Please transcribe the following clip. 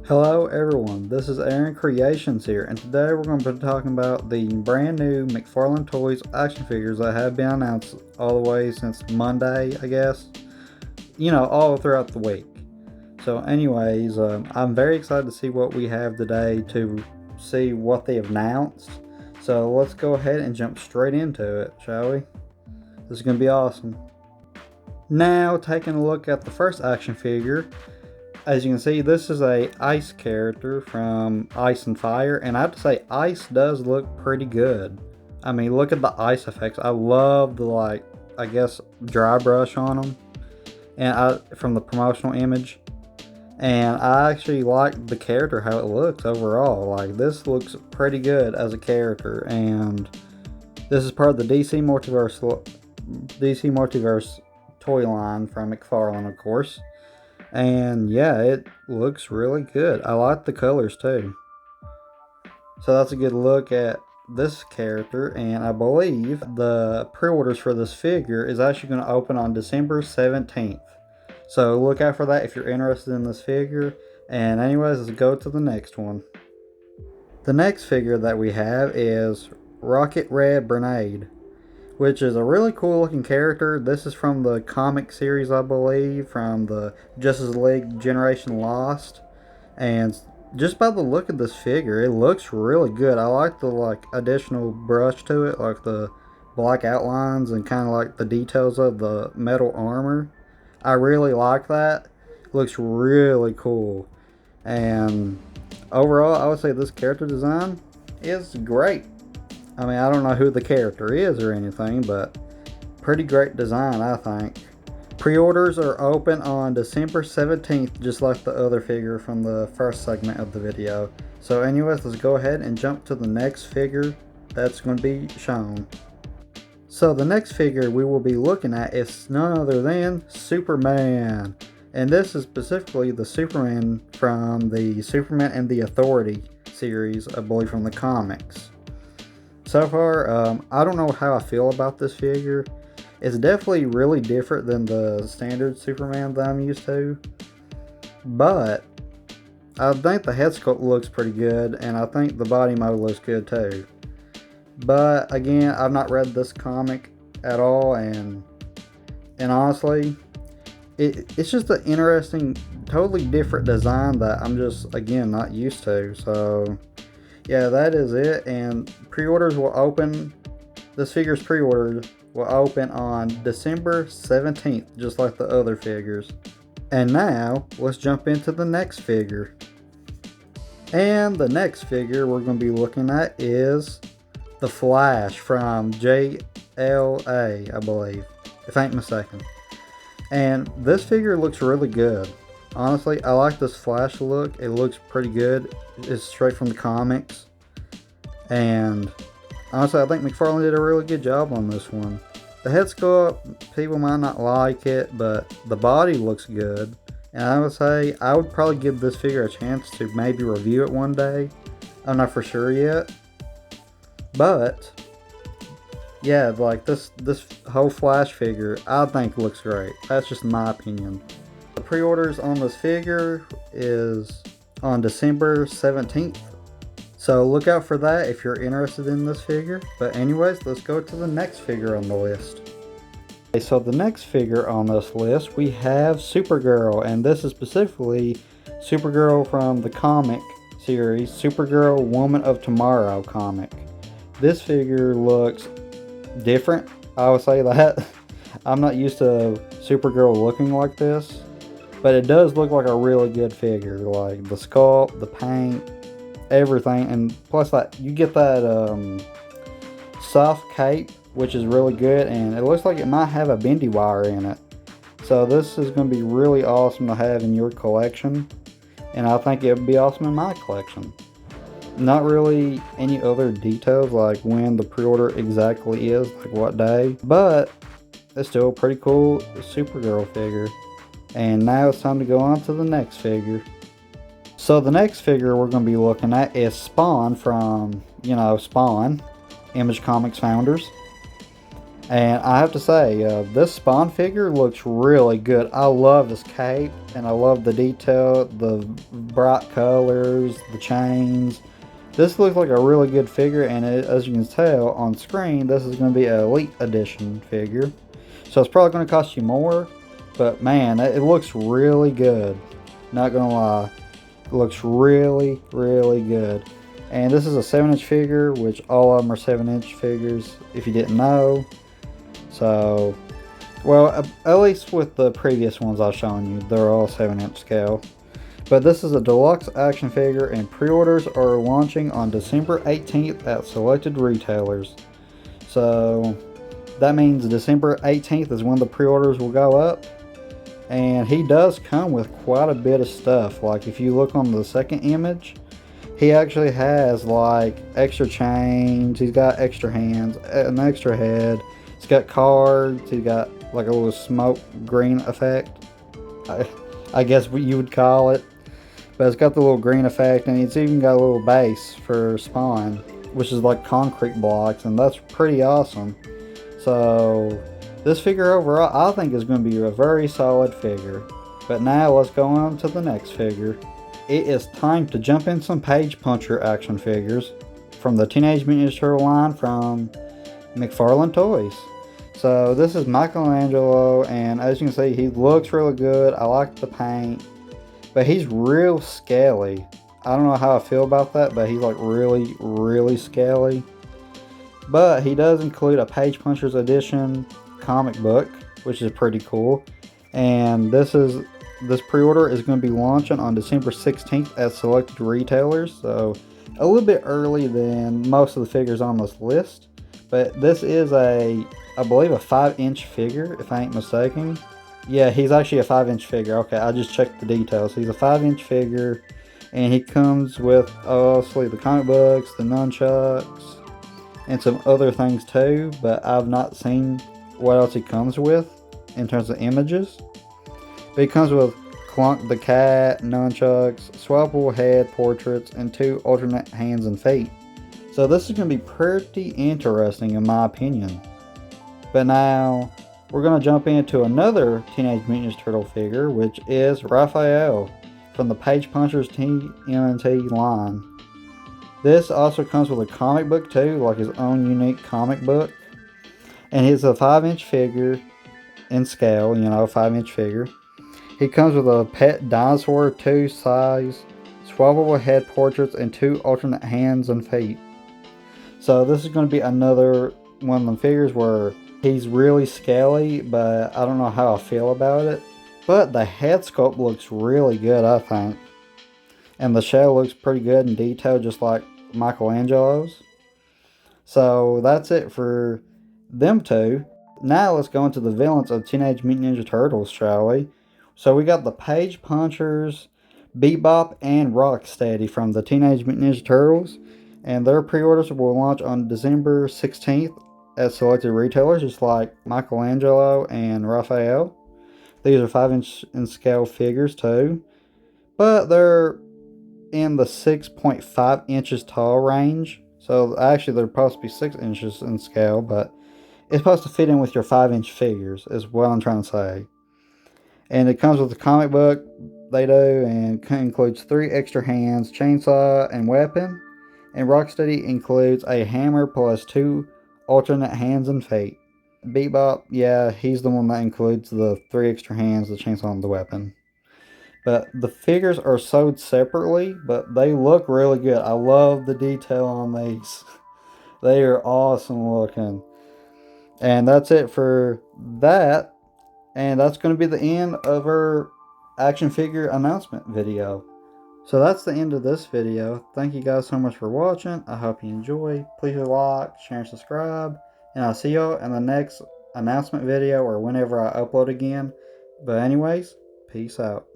Hello everyone, this is Aaron Creations here, and today we're going to be talking about the brand new McFarlane Toys action figures that have been announced all the way since Monday, I guess. All throughout the week. So anyways, I'm very excited to see what we have today to see what they have announced. So let's go ahead and jump straight into it, shall we? This is going to be awesome. Now, taking a look at the first action figure. As you can see, this is a ice character from Ice and Fire, and I have to say, ice does look pretty good. I mean, look at the ice effects. I love the, dry brush on them, and from the promotional image. And I actually like the character, how it looks overall. Like, this looks pretty good as a character, and this is part of the DC Multiverse toy line from McFarlane, of course. And yeah, it looks really good. I like the colors too. So that's a good look at this character, and I believe the pre-orders for this figure is actually going to open on December 17th. So look out for that if you're interested in this figure. And anyways, let's go to the next one. The next figure that we have is Rocket Red Grenade, which is a really cool looking character. This is from the comic series, I believe, from the Justice League Generation Lost. And just by the look of this figure, it looks really good. I like the additional brush to it, like the black outlines and kind of like the details of the metal armor. I really like that. It looks really cool. And overall, I would say this character design is great. I mean, I don't know who the character is or anything, but pretty great design, I think. Pre-orders are open on December 17th, just like the other figure from the first segment of the video. So anyways, let's go ahead and jump to the next figure that's going to be shown. So the next figure we will be looking at is none other than Superman. And this is specifically the Superman from the Superman and the Authority series, I believe, from the comics. So far, I don't know how I feel about this figure. It's definitely really different than the standard Superman that I'm used to. But I think the head sculpt looks pretty good, and I think the body mode looks good too. But again, I've not read this comic at all, and honestly, it's just an interesting, totally different design that I'm just, again, not used to. So yeah, that is it. And pre-orders will open, this figure's pre-orders will open on December 17th, just like the other figures. And now, let's jump into the next figure. And the next figure we're going to be looking at is the Flash from JLA, I believe, if I ain't mistaken. And this figure looks really good. Honestly, I like this Flash look. It looks pretty good. It's straight from the comics. And honestly, I think McFarlane did a really good job on this one. The head sculpt, people might not like it, but the body looks good. And I would say I would probably give this figure a chance to maybe review it one day. I'm not for sure yet. But yeah, like this whole Flash figure, I think looks great. That's just my opinion. The pre-orders on this figure is on December 17th. So look out for that if you're interested in this figure. But anyways, let's go to the next figure on the list. Okay, so the next figure on this list, we have Supergirl. And this is specifically Supergirl from the comic series, Supergirl Woman of Tomorrow comic. This figure looks different, I would say that. I'm not used to Supergirl looking like this, but it does look like a really good figure. Like the sculpt, the paint, everything, and plus that you get that soft cape, which is really good, and it looks like it might have a bendy wire in it. So this is going to be really awesome to have in your collection, and I think it would be awesome in my collection. Not really any other details like when the pre-order exactly is, like what day, but it's still a pretty cool Supergirl figure. And now it's time to go on to the next figure. So the next figure we're going to be looking at is Spawn from, Spawn, Image Comics founders. And I have to say, this Spawn figure looks really good. I love his cape, and I love the detail, the bright colors, the chains. This looks like a really good figure, and as you can tell on screen, this is going to be an Elite Edition figure. So it's probably going to cost you more, but man, it looks really good. Not going to lie. It looks really, really good. And this is a 7-inch figure, which all of them are 7-inch figures, if you didn't know. So, well, at least with the previous ones I've shown you, they're all 7-inch scale. But this is a deluxe action figure, and pre-orders are launching on December 18th at selected retailers. So that means December 18th is when the pre-orders will go up. And he does come with quite a bit of stuff. Like if you look on the second image, he actually has like extra chains, he's got extra hands, an extra head, he's got cards, he's got like a little smoke green effect, I guess what you would call it. But it's got the little green effect, and it's even got a little base for Spawn, which is like concrete blocks, and that's pretty awesome. So this figure overall I think is going to be a very solid figure. But now let's go on to the next figure. It is time to jump in some Page Puncher action figures from the Teenage Mutant Ninja Turtle line from McFarlane Toys. So this is Michelangelo, and as you can see, he looks really good. I like the paint, but he's real scaly. I don't know how I feel about that, but he's like really, really scaly. But he does include a Page Punchers edition comic book, which is pretty cool. And this pre-order is going to be launching on December 16th at selected retailers, so a little bit early than most of the figures on this list. But this is I believe a 5-inch figure, if I ain't mistaken. Yeah, he's actually a 5-inch figure. Okay, I just checked the details. He's a 5-inch figure, and he comes with obviously the comic books, the nunchucks, and some other things too, but I've not seen what else he comes with in terms of images. But he comes with Clunk the Cat, nunchucks, swappable head portraits, and 2 alternate hands and feet. So this is going to be pretty interesting in my opinion. But now we're going to jump into another Teenage Mutant Ninja Turtle figure, which is Raphael from the Page Punchers TMNT line. This also comes with a comic book too, like his own unique comic book. And he's a 5-inch figure in scale, 5-inch figure. He comes with a pet dinosaur 2 size, swappable head portraits, and 2 alternate hands and feet. So this is going to be another one of them figures where he's really scaly, but I don't know how I feel about it. But the head sculpt looks really good, I think. And the shell looks pretty good in detail, just like Michelangelo's. So that's it for them two. Now let's go into the villains of Teenage Mutant Ninja Turtles, shall we? So we got the Page Punchers, Bebop, and Rocksteady from the Teenage Mutant Ninja Turtles. And their pre-orders will launch on December 16th at selected retailers, just like Michelangelo and Raphael. These are 5-inch in scale figures too. But they're in the 6.5 inches tall range. So actually they're supposed to be 6 inches in scale, but it's supposed to fit in with your 5-inch figures, is what I'm trying to say. And it comes with a comic book, they do, and includes 3 extra hands, chainsaw, and weapon. And Rocksteady includes a hammer plus 2 alternate hands and feet. Bebop, yeah, he's the one that includes the 3 extra hands, the chainsaw, and the weapon. But the figures are sold separately, but they look really good. I love the detail on these. They are awesome looking. And that's it for that. And that's going to be the end of our action figure announcement video. So that's the end of this video. Thank you guys so much for watching. I hope you enjoy. Please like, share, and subscribe. And I'll see y'all in the next announcement video or whenever I upload again. But anyways, peace out.